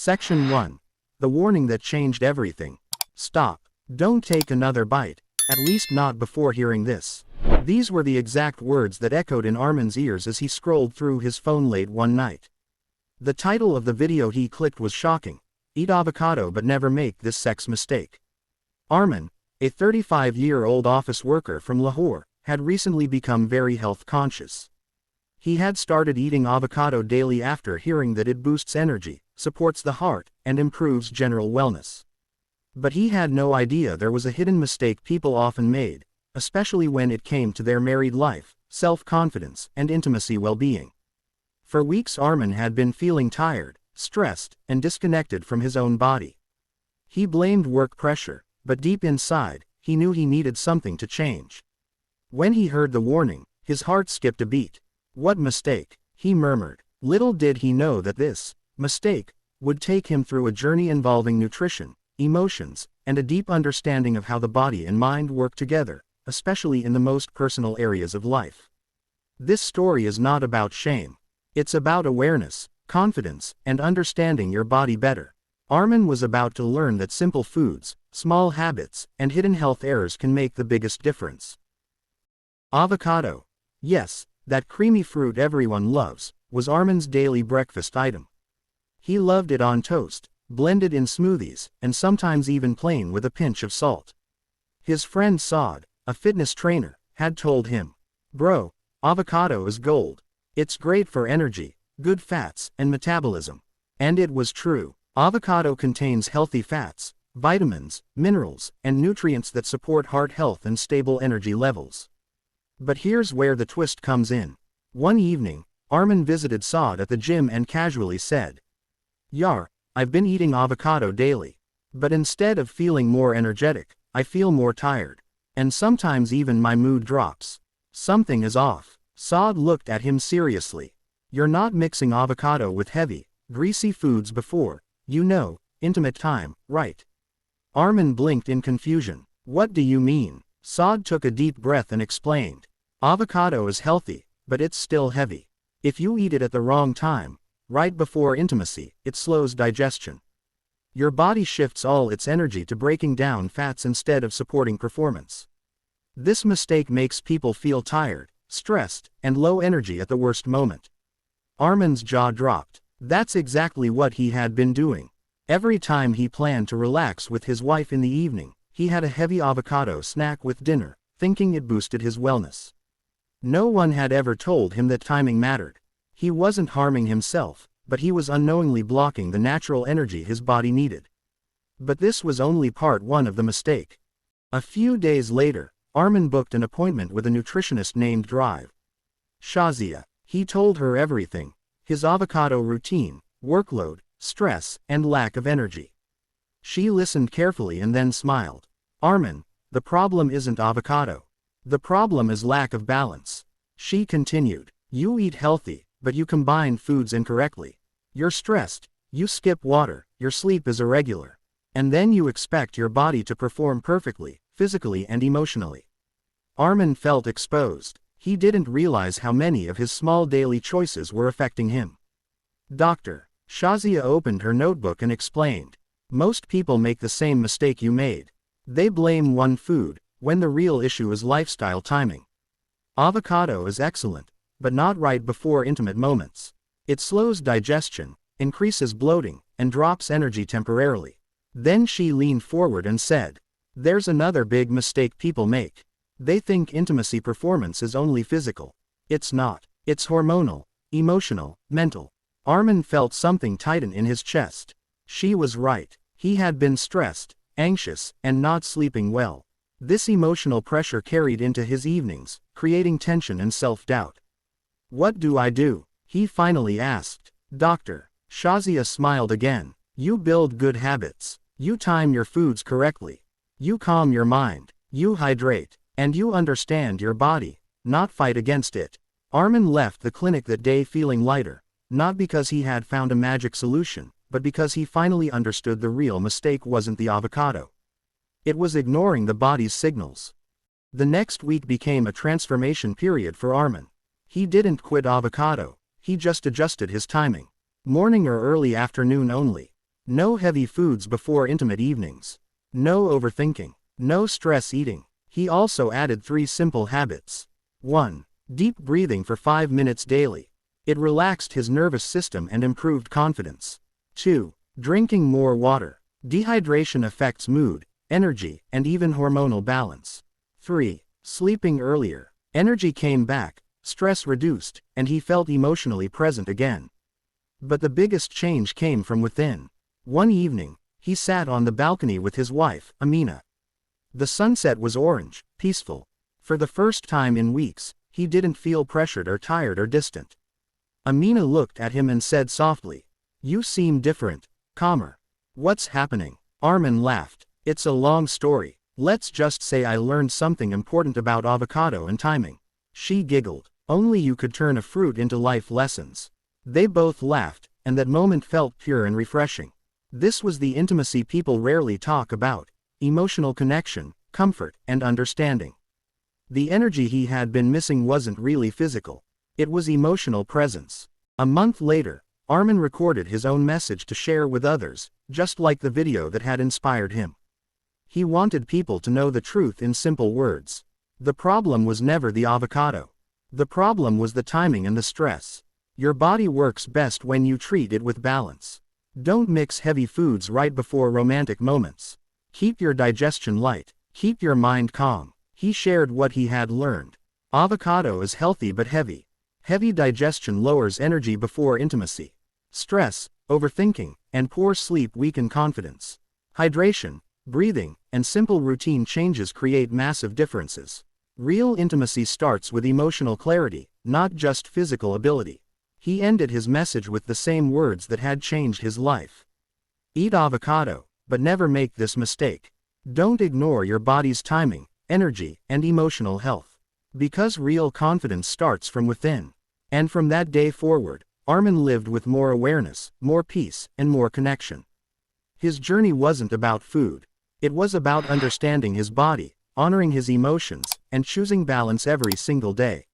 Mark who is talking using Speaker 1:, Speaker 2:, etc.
Speaker 1: Section 1. The warning that changed everything. Stop. Don't take another bite, at least not before hearing this. These were the exact words that echoed in Arman's ears as he scrolled through his phone late one night. The title of the video he clicked was shocking. Eat avocado but never make this sex mistake. Arman, a 35-year-old office worker from Lahore, had recently become very health conscious. He had started eating avocado daily after hearing that it boosts energy, supports the heart, and improves general wellness. But he had no idea there was a hidden mistake people often made, especially when it came to their married life, self-confidence, and intimacy well-being. For weeks Arman had been feeling tired, stressed, and disconnected from his own body. He blamed work pressure, but deep inside, he knew he needed something to change. When he heard the warning, his heart skipped a beat. What mistake? He murmured. Little did he know that this mistake would take him through a journey involving nutrition, emotions, and a deep understanding of how the body and mind work together, especially in the most personal areas of life. This story is not about shame. It's about awareness, confidence, and understanding your body better. Arman was about to learn that simple foods, small habits, and hidden health errors can make the biggest difference. Avocado. Yes, that creamy fruit everyone loves, was Arman's daily breakfast item. He loved it on toast, blended in smoothies, and sometimes even plain with a pinch of salt. His friend Saad, a fitness trainer, had told him, "Bro, avocado is gold. It's great for energy, good fats, and metabolism." And it was true. Avocado contains healthy fats, vitamins, minerals, and nutrients that support heart health and stable energy levels. But here's where the twist comes in. One evening, Arman visited Saad at the gym and casually said, "Yar, I've been eating avocado daily. But instead of feeling more energetic, I feel more tired. And sometimes even my mood drops. Something is off." Saad looked at him seriously. "You're not mixing avocado with heavy, greasy foods before, intimate time, right?" Arman blinked in confusion. "What do you mean?" Saad took a deep breath and explained. "Avocado is healthy, but it's still heavy. If you eat it at the wrong time, right before intimacy, it slows digestion. Your body shifts all its energy to breaking down fats instead of supporting performance. This mistake makes people feel tired, stressed, and low energy at the worst moment." Arman's jaw dropped. That's exactly what he had been doing. Every time he planned to relax with his wife in the evening, he had a heavy avocado snack with dinner, thinking it boosted his wellness. No one had ever told him that timing mattered. He wasn't harming himself, but he was unknowingly blocking the natural energy his body needed. But this was only part one of the mistake. A few days later, Arman booked an appointment with a nutritionist named Shazia. He told her everything: his avocado routine, workload, stress, and lack of energy. She listened carefully and then smiled. "Arman, the problem isn't avocado. The problem is lack of balance," she continued. "You eat healthy, but you combine foods incorrectly. You're stressed, you skip water, your sleep is irregular. And then you expect your body to perform perfectly, physically and emotionally." Arman felt exposed. He didn't realize how many of his small daily choices were affecting him. "Dr. Shazia opened her notebook and explained. Most people make the same mistake you made. They blame one food, when the real issue is lifestyle timing. Avocado is excellent, but not right before intimate moments. It slows digestion, increases bloating, and drops energy temporarily." Then she leaned forward and said, "There's another big mistake people make. They think intimacy performance is only physical. It's not. It's hormonal, emotional, mental." Arman felt something tighten in his chest. She was right. He had been stressed, anxious, and not sleeping well. This emotional pressure carried into his evenings, creating tension and self-doubt. "What do I do?" he finally asked. "Doctor." Shazia smiled again. "You build good habits. You time your foods correctly. You calm your mind. You hydrate. And you understand your body, not fight against it." Arman left the clinic that day feeling lighter, not because he had found a magic solution, but because he finally understood the real mistake wasn't the avocado. It was ignoring the body's signals. The next week became a transformation period for Arman. He didn't quit avocado, he just adjusted his timing. Morning or early afternoon only. No heavy foods before intimate evenings. No overthinking. No stress eating. He also added 3 simple habits. 1. Deep breathing for 5 minutes daily. It relaxed his nervous system and improved confidence. 2. Drinking more water. Dehydration affects mood, energy, and even hormonal balance. 3. Sleeping earlier. Energy came back, stress reduced, and he felt emotionally present again. But the biggest change came from within. One evening, he sat on the balcony with his wife, Amina. The sunset was orange, peaceful. For the first time in weeks, he didn't feel pressured or tired or distant. Amina looked at him and said softly, "You seem different, calmer. What's happening?" Arman laughed. "It's a long story. Let's just say I learned something important about avocado and timing." She giggled. "Only you could turn a fruit into life lessons." They both laughed, and that moment felt pure and refreshing. This was the intimacy people rarely talk about: emotional connection, comfort, and understanding. The energy he had been missing wasn't really physical. It was emotional presence. A month later, Arman recorded his own message to share with others, just like the video that had inspired him. He wanted people to know the truth in simple words. The problem was never the avocado. The problem was the timing and the stress. Your body works best when you treat it with balance. Don't mix heavy foods right before romantic moments. Keep your digestion light. Keep your mind calm. He shared what he had learned. Avocado is healthy but heavy. Heavy digestion lowers energy before intimacy. Stress, overthinking, and poor sleep weaken confidence. Hydration, breathing, and simple routine changes create massive differences. Real intimacy starts with emotional clarity, not just physical ability. He ended his message with the same words that had changed his life. Eat avocado, but never make this mistake. Don't ignore your body's timing, energy, and emotional health. Because real confidence starts from within. And from that day forward, Arman lived with more awareness, more peace, and more connection. His journey wasn't about food. It was about understanding his body, honoring his emotions, and choosing balance every single day.